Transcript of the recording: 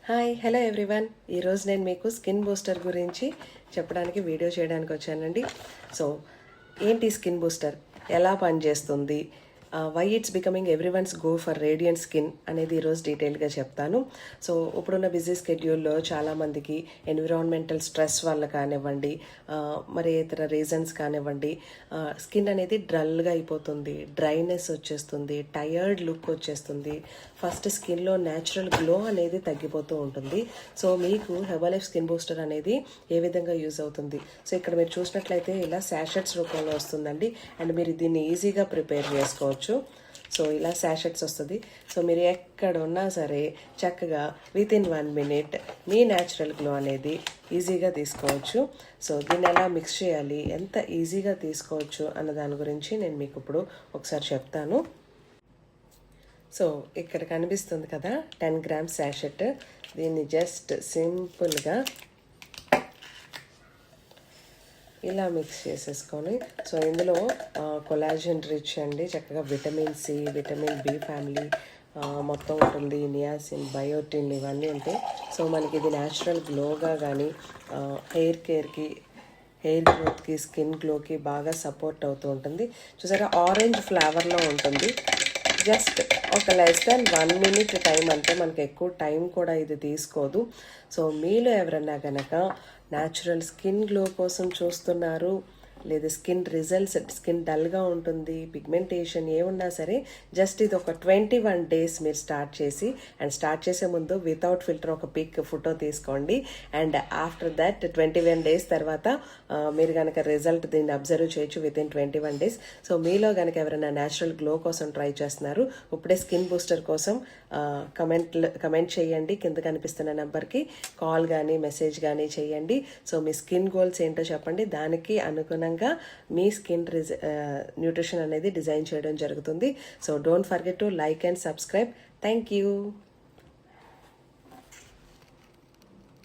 Hi hello everyone. ఈరోజు నేను మీకు స్కిన్ బూస్టర్ గురించి చెప్పడానికి వీడియో చేయడానికి వచ్చానండి. సో ఏంటి స్కిన్ బూస్టర్, ఎలా పనిచేస్తుంది, why it's becoming everyone's go for radiant skin అనేది ఈరోజు డీటెయిల్గా చెప్తాను. సో ఇప్పుడున్న బిజీ స్కెడ్యూల్లో చాలామందికి ఎన్విరాన్మెంటల్ స్ట్రెస్ వల్ల కానివ్వండి, మరి ఇతర రీజన్స్ కానివ్వండి, స్కిన్ అనేది డ్రల్గా అయిపోతుంది, డ్రైనెస్ వచ్చేస్తుంది, టయర్డ్ లుక్ వచ్చేస్తుంది, ఫస్ట్ స్కిన్లో న్యాచురల్ గ్లో అనేది తగ్గిపోతూ ఉంటుంది. సో మీకు హెర్బలైఫ్ స్కిన్ బూస్టర్ అనేది ఏ విధంగా యూజ్ అవుతుంది? సో ఇక్కడ మీరు చూసినట్లయితే ఇలా శాషెట్స్ రూపంలో వస్తుందండి, అండ్ మీరు దీన్ని ఈజీగా ప్రిపేర్ చేసుకోవచ్చు. సో ఇలా శాషెట్స్ వస్తుంది. సో మీరు ఎక్కడ ఉన్నా సరే చక్కగా వితిన్ 1 minute మీ న్యాచురల్ గ్లో అనేది ఈజీగా తీసుకోవచ్చు. సో దీన్ని ఎలా మిక్స్ చేయాలి, ఎంత ఈజీగా తీసుకోవచ్చు అన్న దాని గురించి నేను మీకు ఇప్పుడు ఒకసారి చెప్తాను. సో ఇక్కడ కనిపిస్తుంది కదా 10 grams శాషెట్. దీన్ని జస్ట్ సింపుల్గా ఇలా మిక్స్ చేసేసుకొని, సో ఇందులో కొలాజన్ రిచ్ అండి, చక్కగా vitamin C, vitamin B family మొత్తం ఉంటుంది, నియాసిన్, బయోటిన్ ఇవన్నీ ఉంటాయి. సో మనకి ఇది న్యాచురల్ గ్లోగా కానీ హెయిర్ కేర్కి, హెయిర్ గ్రోత్కి, స్కిన్ గ్లోకి బాగా సపోర్ట్ అవుతూ ఉంటుంది. చూసారా, ఆరెంజ్ ఫ్లేవర్లో ఉంటుంది. జస్ట్ ఒక లెస్ దాన్ 1 minute టైం, అంటే మనకి ఎక్కువ టైం కూడా ఇది తీసుకోదు. సో మీలో ఎవరన్నా కనుక న్యాచురల్ స్కిన్ గ్లో కోసం చూస్తున్నారు, లేదా స్కిన్ రిజల్ట్స్, స్కిన్ డల్గా ఉంటుంది, పిగ్మెంటేషన్ ఏమున్నా సరే, జస్ట్ ఇది ఒక 21 days మీరు స్టార్ట్ చేసి, అండ్ స్టార్ట్ చేసే ముందు వితౌట్ ఫిల్టర్ ఒక పిక్ ఫోటో తీసుకోండి. అండ్ ఆఫ్టర్ దట్ 21 days తర్వాత మీరు కనుక రిజల్ట్ దీన్ని అబ్జర్వ్ చేయొచ్చు వితిన్ 21 days. సో మీలో కనుక ఎవరైనా న్యాచురల్ గ్లో కోసం ట్రై చేస్తున్నారు, ఇప్పుడే స్కిన్ బూస్టర్ కోసం కమెంట్ చేయండి. కింద కనిపిస్తున్న నెంబర్కి కాల్ కానీ మెసేజ్ కానీ చేయండి. సో మీ స్కిన్ గోల్స్ ఏంటో చెప్పండి, దానికి అనుగుణంగా మీ స్కిన్ న్యూట్రిషన్ అనేది డిజైన్ చేయడం జరుగుతుంది. So don't forget to like and subscribe. Thank you.